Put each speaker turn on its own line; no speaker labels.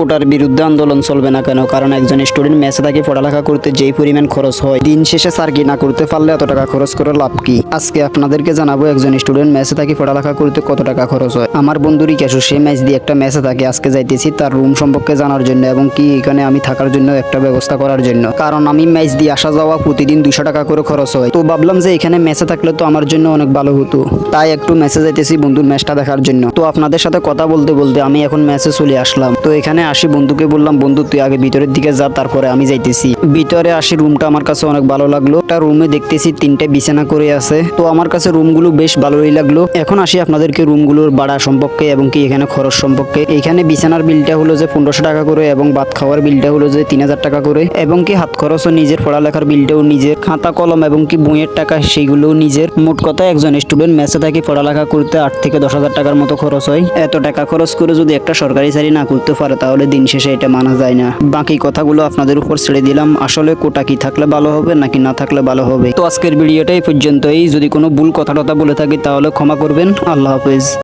কোটার বিরুদ্ধে আন্দোলন চলবে না কেন? কারণ একজন স্টুডেন্ট মেসে থাকি পড়ালেখা করতে যেই পরিমাণ খরচ হয়, দিন শেষে সার্কি না করতে পারলে এত টাকা খরচ করে লাভ কি? আজকে আপনাদেরকে জানাবো একজন স্টুডেন্ট মেসে থাকি পড়ালেখা করতে কত টাকা খরচ হয়। আমার বন্ধুরই কেশু, সে মেস দিয়ে একটা মেসে থাকে। আজকে যাইতেছি তার রুম সম্পর্কে জানার জন্য এবং কি এখানে আমি থাকার জন্য একটা ব্যবস্থা করার জন্য। কারণ আমি মেস দিয়ে আসা যাওয়া প্রতিদিন 200 টাকা করে খরচ হয়। তো ভাবলাম যে এখানে মেসে থাকলে তো আমার জন্য অনেক ভালো হতো, তাই একটু মেসে যাইতেছি বন্ধুর মেসটা দেখার জন্য। তো আপনাদের সাথে কথা বলতে বলতে আমি এখন মেসে চলে আসলাম। তো এখানে আসি বন্ধুকে বললাম, বন্ধু তুই আগে ভিতরের দিকে যা, তারপরে আমি যাইতেছি। ভিতরে আসি, রুমটা আমার কাছে অনেক ভালো লাগলো। একটা রুমে দেখতেছি 3টে বিছানা করে আছে। তো আমার কাছে রুমগুলো বেশ ভালোই লাগলো। এখন আসি আপনাদেরকে রুমগুলোর ভাড়া সম্পর্কে এবং কি এখানে খরচ সম্পর্কে। এখানে বিছানার বিলটা হলো যে 1500 টাকা করে এবং ভাত খাওয়ার বিলটা হলো যে 3000 টাকা করে এবং কি হাত খরচও নিজের, পড়ালেখার বিলটাও নিজের, খাতা কলম এবং কি বইয়ের টাকা সেইগুলোও নিজের। মোট কথা একজন স্টুডেন্ট মেসে থাকি পড়ালেখা করতে 8 থেকে 10,000 টাকার মতো খরচ হয়। এত টাকা খরচ করে যদি একটা সরকারি চাকরি না করতে পারে তাহলে দিন শেষে এটা মানা যায় না। বাকি কথাগুলো আপনাদের উপর ছেড়ে দিলাম। আসলে কোটা কি থাকলে ভালো হবে নাকি না থাকলে ভালো হবে? তো আজকের ভিডিওটা এই পর্যন্তই। যদি কোনো ভুল কথা বলে থাকি তাহলে ক্ষমা করবেন। আল্লাহ হাফেজ।